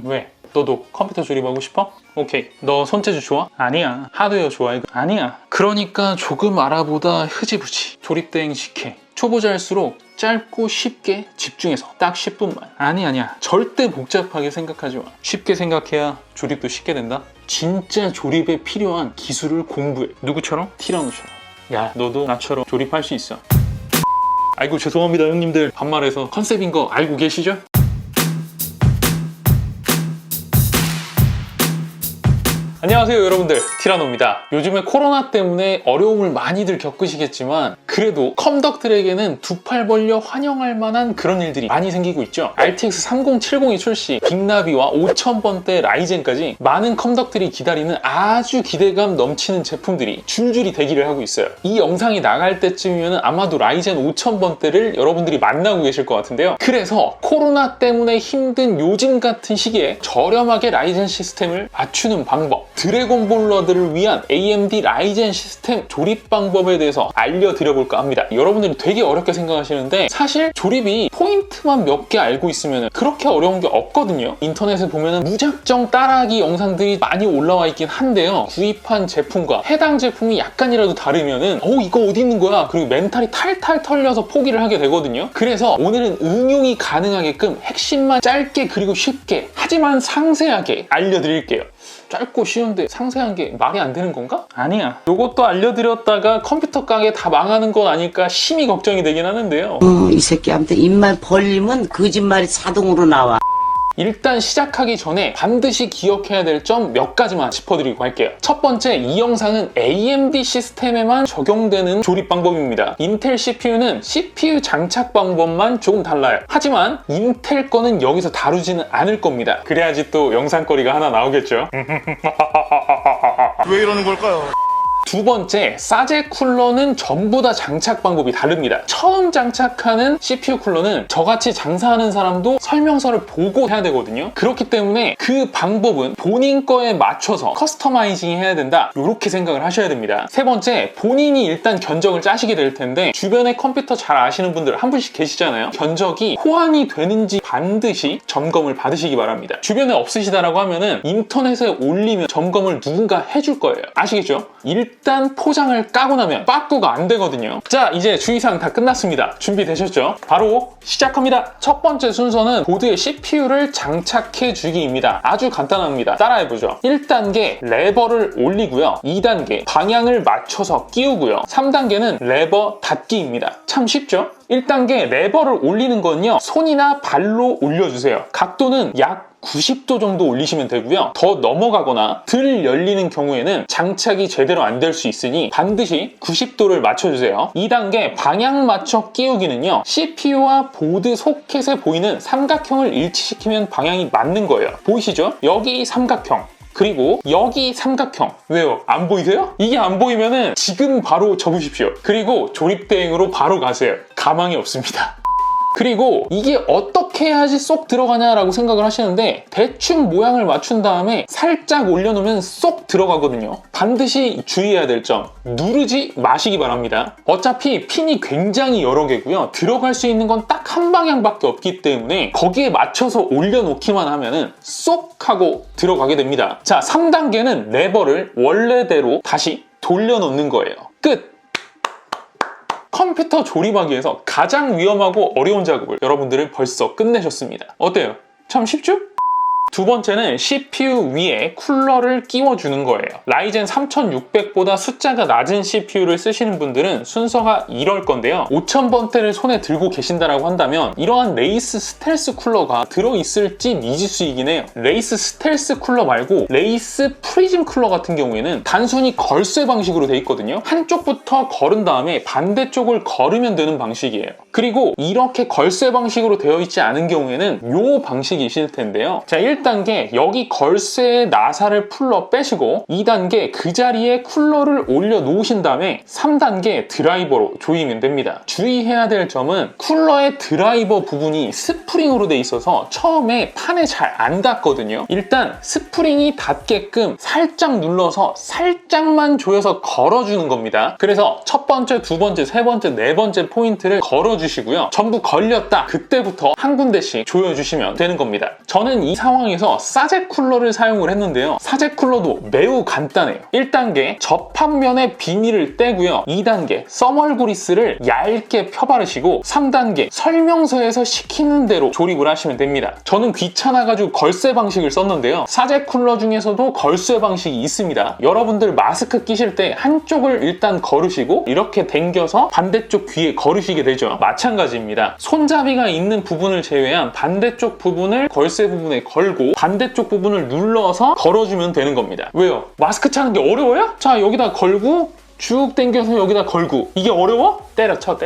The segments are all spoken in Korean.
왜? 너도 컴퓨터 조립하고 싶어? 오케이. 너 손재주 좋아? 아니야. 하드웨어 좋아해? 아니야. 그러니까 조금 알아보다 흐지부지 조립 대행 식혜. 초보자일수록 짧고 쉽게 집중해서 딱 10분만. 아니야. 절대 복잡하게 생각하지 마. 쉽게 생각해야 조립도 쉽게 된다. 진짜 조립에 필요한 기술을 공부해. 누구처럼? 티라노처럼. 야, 너도 나처럼 조립할 수 있어. 아이고 죄송합니다 형님들. 반말해서 컨셉인 거 알고 계시죠? 안녕하세요 여러분들, 티라노입니다. 요즘에 코로나 때문에 어려움을 많이들 겪으시겠지만 그래도 컴덕들에게는 두 팔 벌려 환영할 만한 그런 일들이 많이 생기고 있죠. RTX 3070이 출시, 빅나비와 5000번대 라이젠까지 많은 컴덕들이 기다리는 아주 기대감 넘치는 제품들이 줄줄이 대기를 하고 있어요. 이 영상이 나갈 때쯤이면 아마도 라이젠 5000번대를 여러분들이 만나고 계실 것 같은데요. 그래서 코로나 때문에 힘든 요즘 같은 시기에 저렴하게 라이젠 시스템을 맞추는 방법, 드래곤볼러들을 위한 AMD 라이젠 시스템 조립 방법에 대해서 알려드려볼까 합니다. 여러분들이 되게 어렵게 생각하시는데 사실 조립이 포인트만 몇 개 알고 있으면 그렇게 어려운 게 없거든요. 인터넷에 보면 무작정 따라하기 영상들이 많이 올라와 있긴 한데요. 구입한 제품과 해당 제품이 약간이라도 다르면은 이거 어디 있는 거야? 그리고 멘탈이 탈탈 털려서 포기를 하게 되거든요. 그래서 오늘은 응용이 가능하게끔 핵심만 짧게 그리고 쉽게 하지만 상세하게 알려드릴게요. 짧고 쉬운데 상세한 게 말이 안 되는 건가? 아니야. 요것도 알려드렸다가 컴퓨터 가게 다 망하는 건 아닐까 심히 걱정이 되긴 하는데요. 이 새끼한테 입만 벌리면 거짓말이 자동으로 나와. 일단 시작하기 전에 반드시 기억해야 될 점 몇 가지만 짚어드리고 할게요. 첫 번째, 이 영상은 AMD 시스템에만 적용되는 조립 방법입니다. 인텔 CPU는 CPU 장착 방법만 조금 달라요. 하지만 인텔 거는 여기서 다루지는 않을 겁니다. 그래야지 또 영상거리가 하나 나오겠죠. 왜 이러는 걸까요? 두 번째, 사제 쿨러는 전부 다 장착 방법이 다릅니다. 처음 장착하는 CPU 쿨러는 저같이 장사하는 사람도 설명서를 보고 해야 되거든요. 그렇기 때문에 그 방법은 본인 거에 맞춰서 커스터마이징 해야 된다, 이렇게 생각을 하셔야 됩니다. 세 번째, 본인이 일단 견적을 짜시게 될 텐데 주변에 컴퓨터 잘 아시는 분들 한 분씩 계시잖아요. 견적이 호환이 되는지 반드시 점검을 받으시기 바랍니다. 주변에 없으시다라고 하면은 인터넷에 올리면 점검을 누군가 해줄 거예요. 아시겠죠? 일단 포장을 까고 나면 빠꾸가 안 되거든요. 자, 이제 주의사항 다 끝났습니다. 준비되셨죠? 바로 시작합니다. 첫 번째 순서는 보드에 CPU를 장착해 주기입니다. 아주 간단합니다. 따라해보죠. 1단계 레버를 올리고요. 2단계 방향을 맞춰서 끼우고요. 3단계는 레버 닫기입니다. 참 쉽죠? 1단계 레버를 올리는 건요, 손이나 발로 올려주세요. 각도는 약 90도 정도 올리시면 되고요. 더 넘어가거나 덜 열리는 경우에는 장착이 제대로 안 될 수 있으니 반드시 90도를 맞춰주세요. 2단계 방향 맞춰 끼우기는요, CPU와 보드 소켓에 보이는 삼각형을 일치시키면 방향이 맞는 거예요. 보이시죠? 여기 삼각형, 그리고 여기 삼각형. 왜요? 안 보이세요? 이게 안 보이면은 지금 바로 접으십시오. 그리고 조립 대행으로 바로 가세요. 가망이 없습니다. 그리고 이게 어떻게 해야지 쏙 들어가냐라고 생각을 하시는데 대충 모양을 맞춘 다음에 살짝 올려놓으면 쏙 들어가거든요. 반드시 주의해야 될 점, 누르지 마시기 바랍니다. 어차피 핀이 굉장히 여러 개고요. 들어갈 수 있는 건 딱 한 방향밖에 없기 때문에 거기에 맞춰서 올려놓기만 하면은 쏙 하고 들어가게 됩니다. 자, 3단계는 레버를 원래대로 다시 돌려놓는 거예요. 끝! 컴퓨터 조립하기에서 가장 위험하고 어려운 작업을 여러분들은 벌써 끝내셨습니다. 어때요? 참 쉽죠? 두 번째는 CPU 위에 쿨러를 끼워주는 거예요. 라이젠 3600보다 숫자가 낮은 CPU를 쓰시는 분들은 순서가 이럴 건데요. 5000번대를 손에 들고 계신다라고 한다면 이러한 레이스 스텔스 쿨러가 들어있을지 미지수이긴 해요. 레이스 스텔스 쿨러 말고 레이스 프리즘 쿨러 같은 경우에는 단순히 걸쇠 방식으로 돼 있거든요. 한쪽부터 걸은 다음에 반대쪽을 걸으면 되는 방식이에요. 그리고 이렇게 걸쇠 방식으로 되어 있지 않은 경우에는 이 방식이실 텐데요. 자, 1단계 여기 걸쇠의 나사를 풀러 빼시고 2단계 그 자리에 쿨러를 올려 놓으신 다음에 3단계 드라이버로 조이면 됩니다. 주의해야 될 점은 쿨러의 드라이버 부분이 스프링으로 돼 있어서 처음에 판에 잘 안 닿거든요. 일단 스프링이 닿게끔 살짝 눌러서 살짝만 조여서 걸어주는 겁니다. 그래서 첫 번째, 두 번째, 세 번째, 네 번째 포인트를 걸어주시고요. 전부 걸렸다, 그때부터 한 군데씩 조여주시면 되는 겁니다. 저는 이 상황이 이상에서 사제 쿨러를 사용을 했는데요. 사제 쿨러도 매우 간단해요. 1단계 접합면에 비닐을 떼고요. 2단계 써멀 그리스를 얇게 펴바르시고 3단계 설명서에서 시키는 대로 조립을 하시면 됩니다. 저는 귀찮아가지고 걸쇠 방식을 썼는데요. 사제 쿨러 중에서도 걸쇠 방식이 있습니다. 여러분들 마스크 끼실 때 한쪽을 일단 걸으시고 이렇게 당겨서 반대쪽 귀에 걸으시게 되죠. 마찬가지입니다. 손잡이가 있는 부분을 제외한 반대쪽 부분을 걸쇠 부분에 걸고 반대쪽 부분을 눌러서 걸어주면 되는 겁니다. 왜요? 마스크 차는 게 어려워요? 자, 여기다 걸고 쭉 당겨서 여기다 걸고. 이게 어려워? 때려쳐.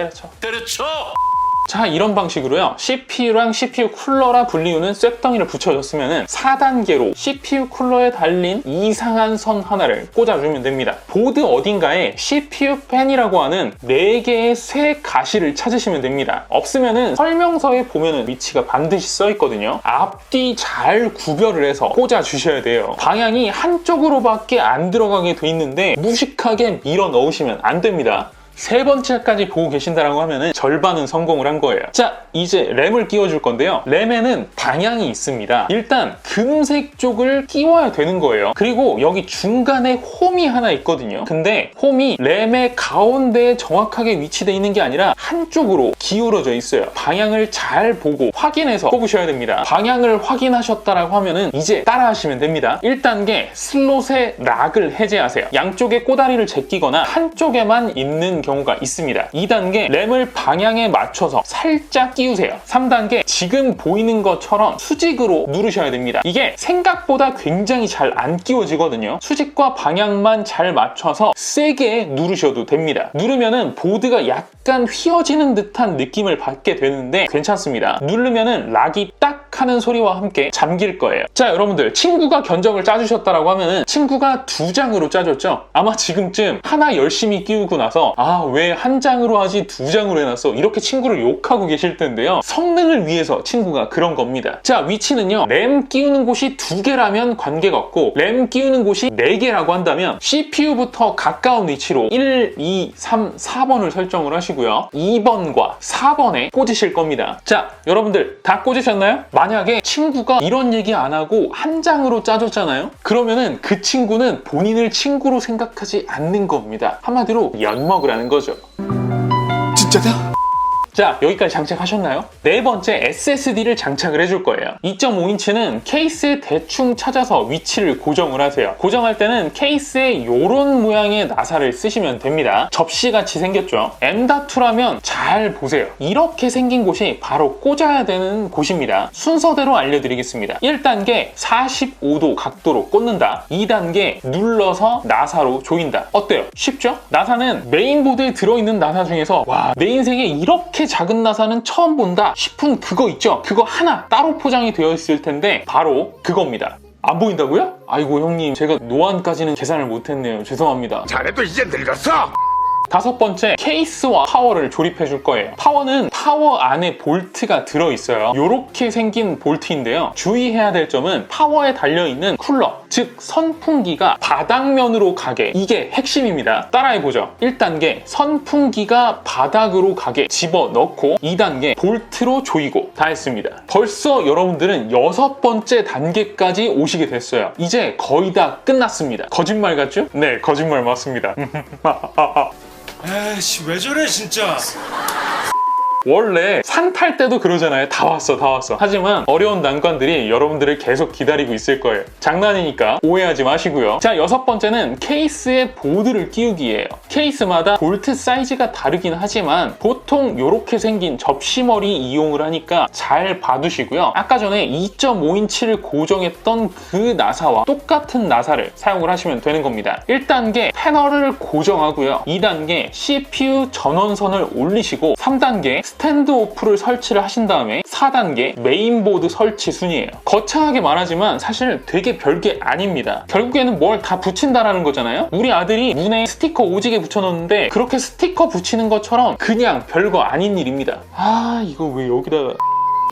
자, 이런 방식으로요. CPU랑 CPU 쿨러라 불리우는 쇳덩이를 붙여줬으면 4단계로 CPU 쿨러에 달린 이상한 선 하나를 꽂아주면 됩니다. 보드 어딘가에 CPU 팬이라고 하는 4개의 쇠 가시를 찾으시면 됩니다. 없으면 설명서에 보면 위치가 반드시 써있거든요. 앞뒤 잘 구별을 해서 꽂아주셔야 돼요. 방향이 한쪽으로밖에 안 들어가게 돼 있는데 무식하게 밀어 넣으시면 안 됩니다. 3번째까지 보고 계신다라고 하면은 절반은 성공을 한 거예요. 자, 이제 램을 끼워줄 건데요. 램에는 방향이 있습니다. 일단 금색 쪽을 끼워야 되는 거예요. 그리고 여기 중간에 홈이 하나 있거든요. 근데 홈이 램의 가운데에 정확하게 위치되어 있는 게 아니라 한쪽으로 기울어져 있어요. 방향을 잘 보고 확인해서 꼽으셔야 됩니다. 방향을 확인하셨다라고 하면은 이제 따라 하시면 됩니다. 1단계 슬롯의 락을 해제하세요. 양쪽에 꼬다리를 제끼거나 한쪽에만 있는 경우가 있습니다. 2단계 램을 방향에 맞춰서 살짝 끼우세요. 3단계 지금 보이는 것처럼 수직으로 누르셔야 됩니다. 이게 생각보다 굉장히 잘 안 끼워지거든요. 수직과 방향만 잘 맞춰서 세게 누르셔도 됩니다. 누르면은 보드가 약간 휘어지는 듯한 느낌을 받게 되는데 괜찮습니다. 누르면은 락이 딱 하는 소리와 함께 잠길 거예요. 자, 여러분들 친구가 견적을 짜주셨다라고 하면은 친구가 2장으로 짜줬죠? 아마 지금쯤 하나 열심히 끼우고 나서 왜 한 장으로 하지 2장으로 해놨어? 이렇게 친구를 욕하고 계실 텐데요. 성능을 위해서 친구가 그런 겁니다. 자, 위치는요. 램 끼우는 곳이 2개라면 관계가 없고 램 끼우는 곳이 4개라고 한다면 CPU부터 가까운 위치로 1, 2, 3, 4번을 설정을 하시고요. 2번과 4번에 꽂으실 겁니다. 자, 여러분들 다 꽂으셨나요? 만약에 친구가 이런 얘기 안 하고 한 장으로 짜줬잖아요? 그러면은 그 친구는 본인을 친구로 생각하지 않는 겁니다. 한마디로 엿먹으라는 거죠. 진짜다? 자, 여기까지 장착하셨나요? 4번째 SSD를 장착을 해줄 거예요. 2.5인치는 케이스에 대충 찾아서 위치를 고정을 하세요. 고정할 때는 케이스에 이런 모양의 나사를 쓰시면 됩니다. 접시같이 생겼죠? M.2라면 잘 보세요. 이렇게 생긴 곳이 바로 꽂아야 되는 곳입니다. 순서대로 알려드리겠습니다. 1단계 45도 각도로 꽂는다. 2단계 눌러서 나사로 조인다. 어때요? 쉽죠? 나사는 메인보드에 들어있는 나사 중에서 와, 내 인생에 이렇게 작은 나사는 처음 본다 싶은 그거 있죠? 그거 하나 따로 포장이 되어 있을 텐데 바로 그겁니다. 안 보인다고요? 아이고 형님, 제가 노안까지는 계산을 못했네요. 죄송합니다. 자네도 이제 늙었어. 5번째, 케이스와 파워를 조립해 줄 거예요. 파워는 파워 안에 볼트가 들어있어요. 이렇게 생긴 볼트인데요. 주의해야 될 점은 파워에 달려있는 쿨러, 즉 선풍기가 바닥면으로 가게, 이게 핵심입니다. 따라해보죠. 1단계 선풍기가 바닥으로 가게 집어넣고 2단계 볼트로 조이고 다 했습니다. 벌써 여러분들은 6번째 단계까지 오시게 됐어요. 이제 거의 다 끝났습니다. 거짓말 같죠? 네, 거짓말 맞습니다. 에이씨 왜 저래 진짜. 원래 산 탈 때도 그러잖아요. 다 왔어. 하지만 어려운 난관들이 여러분들을 계속 기다리고 있을 거예요. 장난이니까 오해하지 마시고요. 자, 6번째는 케이스에 보드를 끼우기예요. 케이스마다 볼트 사이즈가 다르긴 하지만 보통 이렇게 생긴 접시머리 이용을 하니까 잘 봐두시고요. 아까 전에 2.5인치를 고정했던 그 나사와 똑같은 나사를 사용을 하시면 되는 겁니다. 1단계 패널을 고정하고요. 2단계 CPU 전원선을 올리시고 3단계 스탠드 오프를 설치를 하신 다음에 4단계 메인보드 설치 순이에요. 거창하게 말하지만 사실 되게 별게 아닙니다. 결국에는 뭘 다 붙인다라는 거잖아요. 우리 아들이 문에 스티커 오지게 붙여놓는데 그렇게 스티커 붙이는 것처럼 그냥 별거 아닌 일입니다. 이거 왜 여기다가...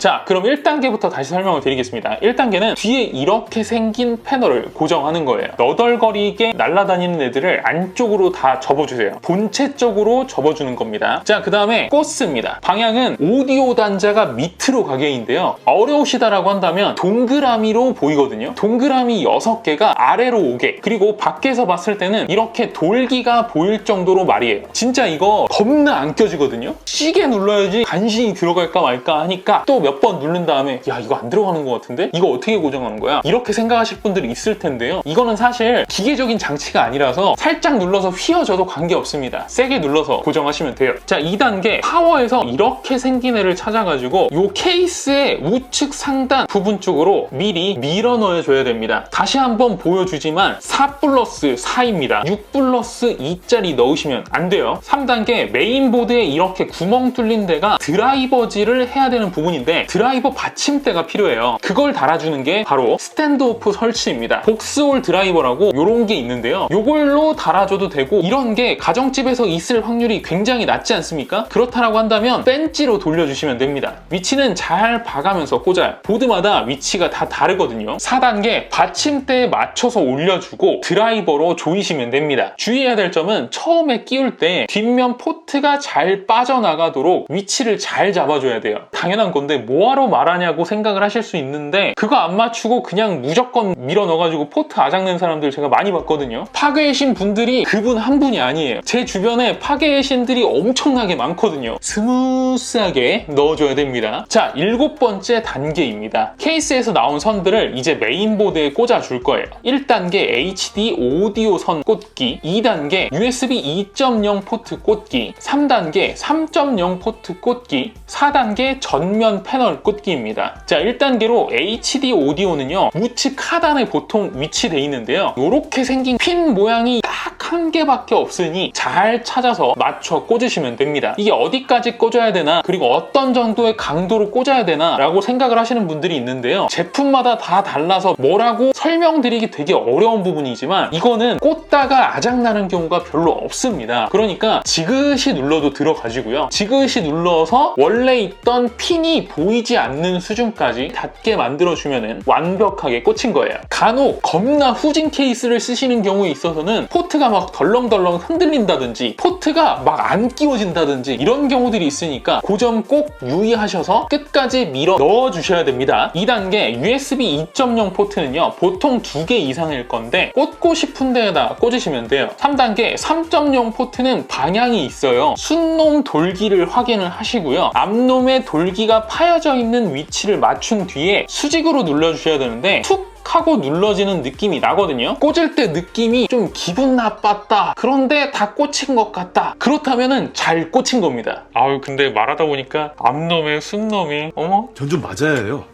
자, 그럼 1단계부터 다시 설명을 드리겠습니다. 1단계는 뒤에 이렇게 생긴 패널을 고정하는 거예요. 너덜거리게 날아다니는 애들을 안쪽으로 다 접어주세요. 본체 쪽으로 접어주는 겁니다. 자, 그 다음에 코스입니다. 방향은 오디오 단자가 밑으로 가게인데요. 어려우시다라고 한다면 동그라미로 보이거든요. 동그라미 6개가 아래로 오게, 그리고 밖에서 봤을 때는 이렇게 돌기가 보일 정도로 말이에요. 진짜 이거 겁나 안 껴지거든요. 시계 눌러야지 간신히 들어갈까 말까 하니까 또 몇 번 누른 다음에 야, 이거 안 들어가는 것 같은데? 이거 어떻게 고정하는 거야? 이렇게 생각하실 분들이 있을 텐데요. 이거는 사실 기계적인 장치가 아니라서 살짝 눌러서 휘어져도 관계없습니다. 세게 눌러서 고정하시면 돼요. 자, 2단계 파워에서 이렇게 생긴 애를 찾아가지고 이 케이스의 우측 상단 부분 쪽으로 미리 밀어 넣어줘야 됩니다. 다시 한번 보여주지만 4+4입니다. 6+2짜리 넣으시면 안 돼요. 3단계 메인보드에 이렇게 구멍 뚫린 데가 드라이버질을 해야 되는 부분인데 드라이버 받침대가 필요해요. 그걸 달아주는 게 바로 스탠드오프 설치입니다. 복스홀 드라이버라고 이런 게 있는데요. 이걸로 달아줘도 되고, 이런 게 가정집에서 있을 확률이 굉장히 낮지 않습니까? 그렇다라고 한다면 벤치로 돌려주시면 됩니다. 위치는 잘 봐가면서 꽂아요. 보드마다 위치가 다 다르거든요. 4단계 받침대에 맞춰서 올려주고 드라이버로 조이시면 됩니다. 주의해야 될 점은 처음에 끼울 때 뒷면 포트가 잘 빠져나가도록 위치를 잘 잡아줘야 돼요. 당연한 건데 뭐하러 말하냐고 생각을 하실 수 있는데, 그거 안 맞추고 그냥 무조건 밀어 넣어가지고 포트 아작낸 사람들 제가 많이 봤거든요. 파괴의 신 분들이 그분 한 분이 아니에요. 제 주변에 파괴의 신들이 엄청나게 많거든요. 스무스하게 넣어줘야 됩니다. 자, 7번째 단계입니다. 케이스에서 나온 선들을 이제 메인보드에 꽂아줄 거예요. 1단계 HD 오디오 선 꽂기, 2단계 USB 2.0 포트 꽂기, 3단계 3.0 포트 꽂기, 4단계 전면 패널 꽂기입니다. 자, 1단계로 HD 오디오는요, 우측 하단에 보통 위치되어 있는데요. 이렇게 생긴 핀 모양이 딱 한 개밖에 없으니 잘 찾아서 맞춰 꽂으시면 됩니다. 이게 어디까지 꽂아야 되나, 그리고 어떤 정도의 강도로 꽂아야 되나 라고 생각을 하시는 분들이 있는데요. 제품마다 다 달라서 뭐라고 설명드리기 되게 어려운 부분이지만 이거는 꽂다가 아작나는 경우가 별로 없습니다. 그러니까 지그시 눌러도 들어가지고요. 지그시 눌러서 원래 있던 핀이 보이지 않는 수준까지 닿게 만들어주면 완벽하게 꽂힌 거예요. 간혹 겁나 후진 케이스를 쓰시는 경우에 있어서는 포트가 막 덜렁덜렁 흔들린다든지 포트가 막 안 끼워진다든지 이런 경우들이 있으니까 그 점 꼭 유의하셔서 끝까지 밀어 넣어주셔야 됩니다. 2단계 USB 2.0 포트는요, 보통 2개 이상일 건데 꽂고 싶은 데에다 꽂으시면 돼요. 3단계 3.0 포트는 방향이 있어요. 순놈 돌기를 확인을 하시고요. 앞놈의 돌기가 파여져 있는 위치를 맞춘 뒤에 수직으로 눌러주셔야 되는데 툭 하고 눌러지는 느낌이 나거든요. 꽂을 때 느낌이 좀 기분 나빴다, 그런데 다 꽂힌 것 같다, 그렇다면은 잘 꽂힌 겁니다. 아유, 근데 말하다 보니까 앞놈에 순놈이 전 좀 맞아야 해요.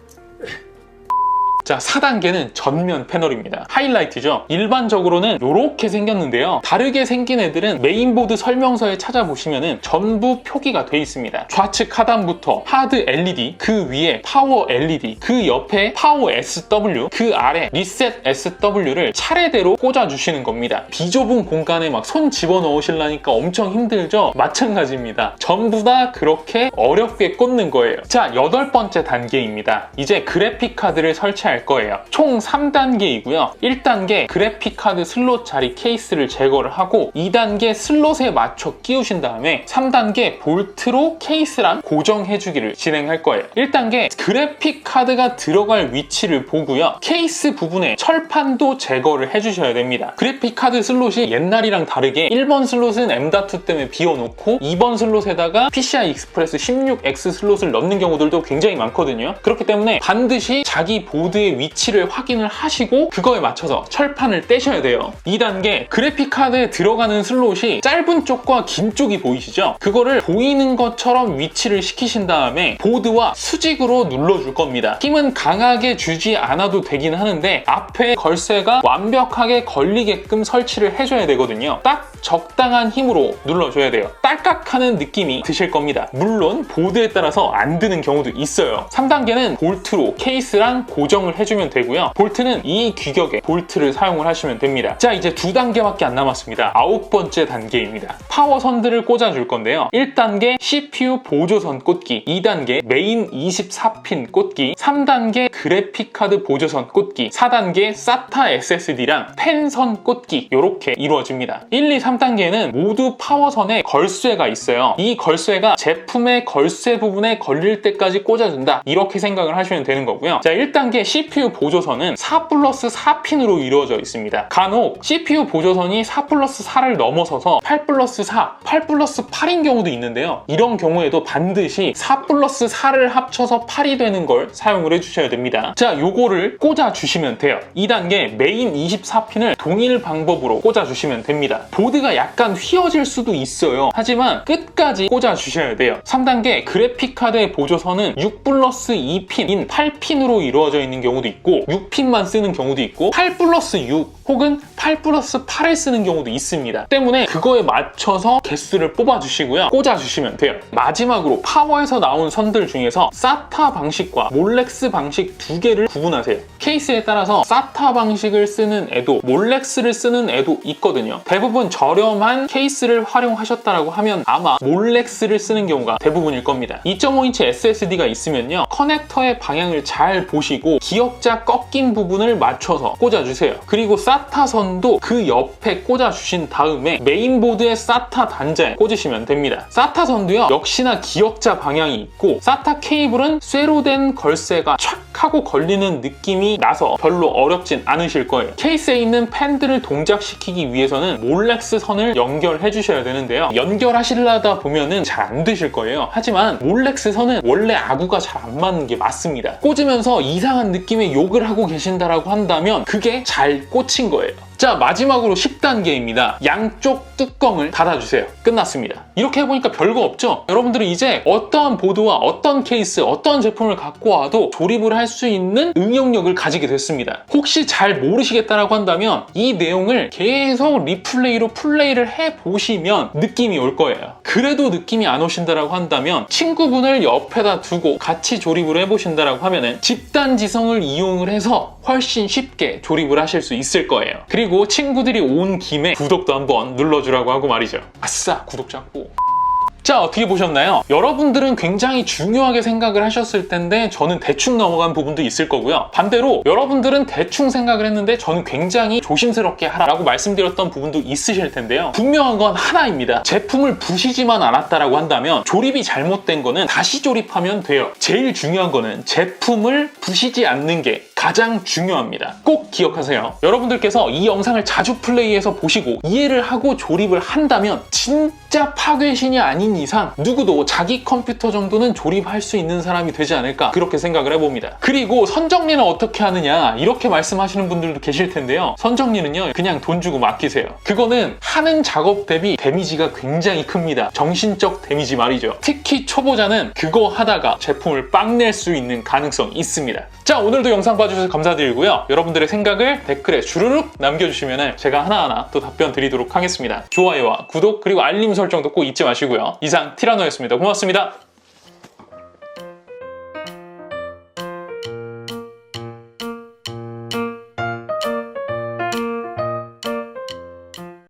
자, 4단계는 전면 패널입니다. 하이라이트죠. 일반적으로는 이렇게 생겼는데요. 다르게 생긴 애들은 메인보드 설명서에 찾아보시면 전부 표기가 돼 있습니다. 좌측 하단부터 하드 LED, 그 위에 파워 LED, 그 옆에 파워 SW, 그 아래 리셋 SW를 차례대로 꽂아주시는 겁니다. 비좁은 공간에 막 손 집어넣으시려니까 엄청 힘들죠? 마찬가지입니다. 전부 다 그렇게 어렵게 꽂는 거예요. 자, 8번째 단계입니다. 이제 그래픽카드를 설치할 거예요. 총 3단계이고요. 1단계 그래픽카드 슬롯 자리 케이스를 제거를 하고 2단계 슬롯에 맞춰 끼우신 다음에 3단계 볼트로 케이스랑 고정해주기를 진행할 거예요. 1단계 그래픽카드가 들어갈 위치를 보고요. 케이스 부분에 철판도 제거를 해주셔야 됩니다. 그래픽카드 슬롯이 옛날이랑 다르게 1번 슬롯은 M.2 때문에 비워놓고 2번 슬롯에다가 PCI Express 16X 슬롯을 넣는 경우들도 굉장히 많거든요. 그렇기 때문에 반드시 자기 보드의 위치를 확인을 하시고 그거에 맞춰서 철판을 떼셔야 돼요. 2단계 그래픽카드에 들어가는 슬롯이 짧은 쪽과 긴 쪽이 보이시죠? 그거를 보이는 것처럼 위치를 시키신 다음에 보드와 수직으로 눌러줄 겁니다. 힘은 강하게 주지 않아도 되긴 하는데 앞에 걸쇠가 완벽하게 걸리게끔 설치를 해줘야 되거든요. 딱 적당한 힘으로 눌러줘야 돼요. 딸깍하는 느낌이 드실 겁니다. 물론 보드에 따라서 안 드는 경우도 있어요. 3단계는 볼트로 케이스랑 고정을 해주면 되고요. 볼트는 이 규격의 볼트를 사용을 하시면 됩니다. 자, 이제 2단계밖에 안 남았습니다. 9번째 단계입니다. 파워선들을 꽂아줄 건데요. 1단계 CPU 보조선 꽂기, 2단계 메인 24핀 꽂기, 3단계 그래픽카드 보조선 꽂기, 4단계 SATA SSD랑 펜선 꽂기, 이렇게 이루어집니다. 1, 2, 3단계는 모두 파워선에 걸쇠가 있어요. 이 걸쇠가 제품의 걸쇠 부분에 걸릴 때까지 꽂아준다, 이렇게 생각을 하시면 되는 거고요. 자, 1단계 CPU 보조선은 4+4핀으로 이루어져 있습니다. 간혹 CPU 보조선이 4+4를 넘어서서 8+4, 8+8인 경우도 있는데요. 이런 경우에도 반드시 4+4를 합쳐서 8이 되는 걸 사용을 해주셔야 됩니다. 자, 요거를 꽂아주시면 돼요. 2단계 메인 24핀을 동일 방법으로 꽂아주시면 됩니다. 보드가 약간 휘어질 수도 있어요. 하지만 끝까지 꽂아주셔야 돼요. 3단계 그래픽카드의 보조선은 6+2핀인 8핀으로 이루어져 있는 경우도 있고 6핀만 쓰는 경우도 있고 8+6 혹은 8+8을 쓰는 경우도 있습니다. 때문에 그거에 맞춰서 개수를 뽑아주시고요. 꽂아주시면 돼요. 마지막으로 파워에서 나온 선들 중에서 SATA 방식과 몰렉스 방식 두 개를 구분하세요. 케이스에 따라서 SATA 방식을 쓰는 애도 몰렉스를 쓰는 애도 있거든요. 대부분 저렴한 케이스를 활용하셨다라고 하면 아마 몰렉스를 쓰는 경우가 대부분일 겁니다. 2.5인치 SSD가 있으면요, 커넥터의 방향을 잘 보시고 기역자 꺾인 부분을 맞춰서 꽂아주세요. 그리고 SATA 선도 그 옆에 꽂아주신 다음에 메인보드의 SATA 단자에 꽂으시면 됩니다. SATA 선도요, 역시나 기역자 방향이 있고 SATA 케이블은 쇠로 된 걸쇠가 촥 하고 걸리는 느낌이 나서 별로 어렵진 않으실 거예요. 케이스에 있는 팬들을 동작시키기 위해서는 몰렉스 선을 연결해 주셔야 되는데요. 연결하시려다 보면은 잘 안 되실 거예요. 하지만 몰렉스 선은 원래 아구가 잘 안 맞는 게 맞습니다. 꽂으면서 이상한 느낌의 욕을 하고 계신다라고 한다면 그게 잘 꽂힌 거예요. 자, 마지막으로 10단계입니다. 양쪽 뚜껑을 닫아주세요. 끝났습니다. 이렇게 해보니까 별거 없죠? 여러분들은 이제 어떠한 보드와 어떤 케이스, 어떤 제품을 갖고 와도 조립을 할 수 있는 응용력을 가지게 됐습니다. 혹시 잘 모르시겠다라고 한다면 이 내용을 계속 리플레이로 플레이를 해보시면 느낌이 올 거예요. 그래도 느낌이 안 오신다라고 한다면 친구분을 옆에다 두고 같이 조립을 해보신다라고 하면은 집단지성을 이용을 해서 훨씬 쉽게 조립을 하실 수 있을 거예요. 그리고 친구들이 온 김에 구독도 한번 눌러주라고 하고 말이죠. 아싸, 구독 잡고. 자, 어떻게 보셨나요? 여러분들은 굉장히 중요하게 생각을 하셨을 텐데 저는 대충 넘어간 부분도 있을 거고요. 반대로 여러분들은 대충 생각을 했는데 저는 굉장히 조심스럽게 하라고 말씀드렸던 부분도 있으실 텐데요. 분명한 건 하나입니다. 제품을 부시지만 않았다라고 한다면 조립이 잘못된 거는 다시 조립하면 돼요. 제일 중요한 거는 제품을 부시지 않는 게 가장 중요합니다. 꼭 기억하세요. 여러분들께서 이 영상을 자주 플레이해서 보시고 이해를 하고 조립을 한다면 진짜 파괴신이 아닌 이상 누구도 자기 컴퓨터 정도는 조립할 수 있는 사람이 되지 않을까, 그렇게 생각을 해봅니다. 그리고 선정리는 어떻게 하느냐, 이렇게 말씀하시는 분들도 계실 텐데요. 선정리는요, 그냥 돈 주고 맡기세요. 그거는 하는 작업 대비 데미지가 굉장히 큽니다. 정신적 데미지 말이죠. 특히 초보자는 그거 하다가 제품을 빵 낼 수 있는 가능성이 있습니다. 자, 오늘도 영상 봐주셔서 감사드리고요. 여러분들의 생각을 댓글에 주르륵 남겨주시면 제가 하나하나 또 답변 드리도록 하겠습니다. 좋아요와 구독 그리고 알림 설정도 꼭 잊지 마시고요. 이상 티라노였습니다. 고맙습니다.